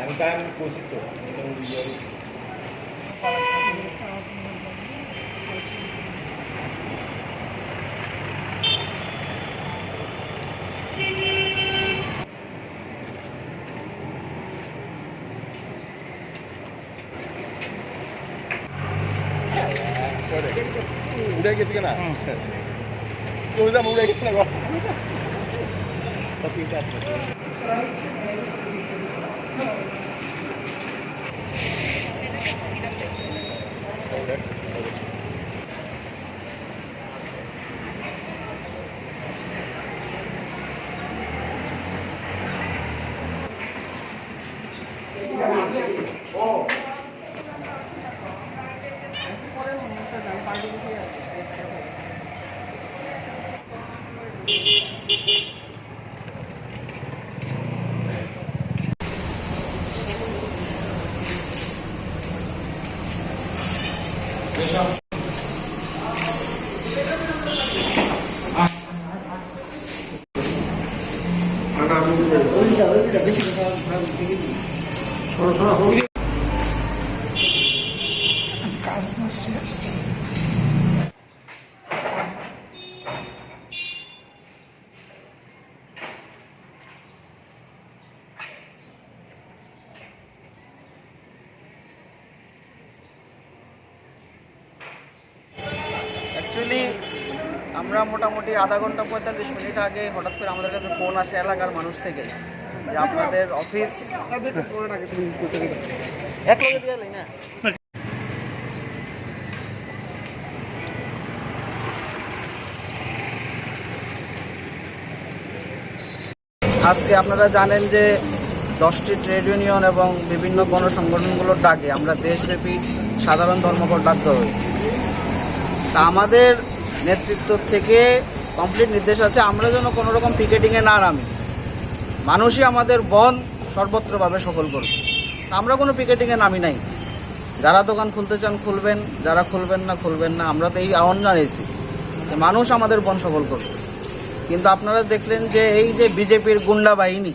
আমি তাই আমি করছি তো উড়ে গেছে কিনা উড়ে গেছে না অ্যাকচুয়ালি আমরা মোটামুটি আধা ঘন্টা 45 মিনিট আগে হঠাৎ করে আমাদের কাছে ফোন আসে এলাকার মানুষ থেকে যে আপনাদের অফিস এক লগে দিয়ে না আজকে আপনারা জানেন যে 10টি ট্রেড ইউনিয়ন এবং বিভিন্ন গণসংগঠনগুলোর ডাকে আমরা দেশব্যাপী সাধারণ ধর্মঘট ডাক দেওয়া হয়েছে। তা আমাদের নেতৃত্ব থেকে কমপ্লিট নির্দেশ আছে আমরা যেন কোনো রকম পিকেটিংয়ে না নামি, মানুষই আমাদের বন সর্বত্রভাবে সফল করবে। আমরা কোনো পিকেটিংয়ে নামি নাই, যারা দোকান খুলতে চান খুলবেন, যারা খুলবেন না। আমরা তো এই আহ্বান জানিয়েছি যে মানুষ আমাদের বন সফল করবে। কিন্তু আপনারা দেখলেন যে এই যে বিজেপির গুন্ডা বাহিনী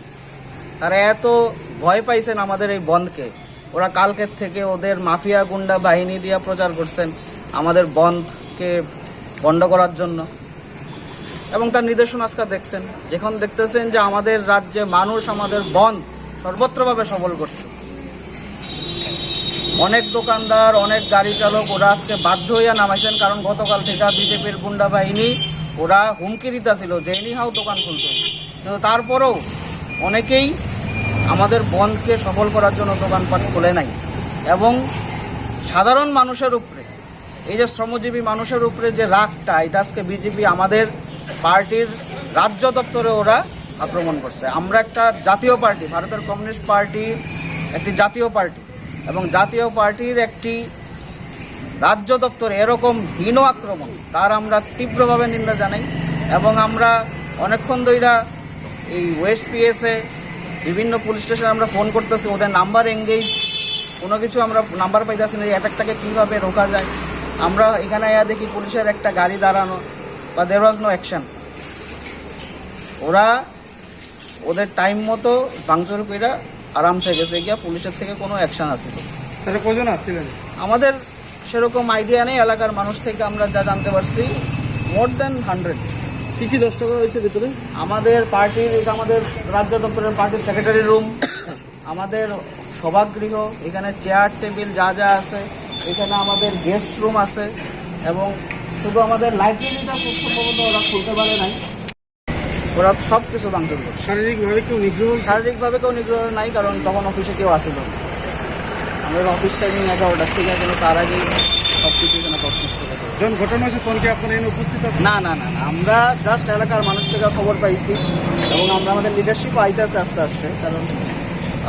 তারা এত ভয় পাইছেন আমাদের এই বনকে, ওরা কালকের থেকে ওদের মাফিয়া গুন্ডা বাহিনী দিয়ে প্রচার করছেন আমাদের বনকে বন্ধ করার জন্য। এবং তার নিদর্শন আজকে দেখছেন, যখন দেখতেছেন যে আমাদের রাজ্যে মানুষ আমাদের বন সর্বত্রভাবে সফল করছে। অনেক দোকানদার, অনেক গাড়ি চালক ওরা আজকে বাধ্য হইয়া নামাইছেন, কারণ গতকাল থেকে বিজেপির গুন্ডা বাহিনী ওরা হুমকি দিতেছিল যে এনিহাও দোকান খুলতে। কিন্তু তারপরেও অনেকেই আমাদের বনকে সফল করার জন্য দোকানপাট খুলে নাই। এবং সাধারণ মানুষের উপরে, এই যে শ্রমজীবী মানুষের উপরে যে রাগটা, এটা আজকে বিজেপি আমাদের পার্টির রাজ্য দপ্তরে ওরা আক্রমণ করছে। আমরা একটা জাতীয় পার্টি, ভারতের কমিউনিস্ট পার্টি একটি জাতীয় পার্টি, এবং জাতীয় পার্টির একটি রাজ্য দপ্তরে এরকম হীন আক্রমণ তার আমরা তীব্রভাবে নিন্দা জানাই। এবং আমরা অনেকক্ষণ ধইরা এই ওয়েস্ট পিএসে বিভিন্ন পুলিশ স্টেশনে আমরা ফোন করতেছি, ওদের নাম্বার এঙ্গেজ কোনো কিছু আমরা নাম্বার পাইতেছি না, এই অ্যাটাকটাকে কীভাবে রোকা যায়। আমরা এখানে দেখি পুলিশের একটা গাড়ি দাঁড়ানো, বা দেয়ার ওয়াজ নো অ্যাকশন। ওরা ওদের টাইম মতো ভাঙচুর কইরা আরামসে গেছে গিয়া, পুলিশের থেকে কোনো অ্যাকশন আসছিল। তাহলে কজন আসছিলেন? আমাদের সেরকম আইডিয়া নেই, এলাকার মানুষ থেকে আমরা যা জানতে পারছি মোর দেন 100। কী কী নষ্ট করা হয়েছে ভিতরে? আমাদের পার্টির, এটা আমাদের রাজ্য দপ্তরের পার্টির সেক্রেটারি রুম, আমাদের সভাগৃহ, এখানে চেয়ার টেবিল যা যা আছে, এখানে আমাদের গেস্ট রুম আছে, এবং শুধু আমাদের লাইব্রেরিটা খুব সম্ভবত ওরা খুলতে পারে নাই, ওরা সব কিছু ভাঙচুর করছে। শারীরিকভাবে কেউ নিগ্রহ নাই, কারণ তখন অফিসে কেউ আসিল না। আমাদের অফিস টাইমিং 11টার থেকে, কিন্তু তার আগেই সব কিছু এখানে কমপ্লিট করে দেবে। যখন ঘটনা হয়েছে তখন কি আপনারা এখানে উপস্থিত আছেন? না, আমরা জাস্ট এলাকার মানুষ থেকে খবর পাইছি, এবং আমরা আমাদের লিডারশিপও আইতেছে আস্তে আস্তে, কারণ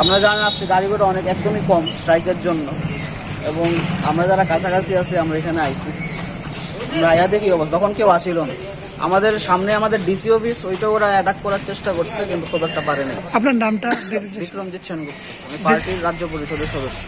আমরা জানি আজকে গাড়ি ঘোড়া অনেক একদমই কম স্ট্রাইকের জন্য। এবং আমরা যারা কাছাকাছি আছি আমরা এখানে আইছি, আমরা আয়া দেখি অবস্থা, তখন কেউ আসিল না। আমাদের সামনে আমাদের ডিসি অফিস, ওইটা ওরা অ্যাটাক করার চেষ্টা করছে, কিন্তু খুব একটা পারেনি। আপনার নামটা? বিক্রমজিৎ সেনগুপ্ত, আমি পার্টির রাজ্য পরিষদের সদস্য।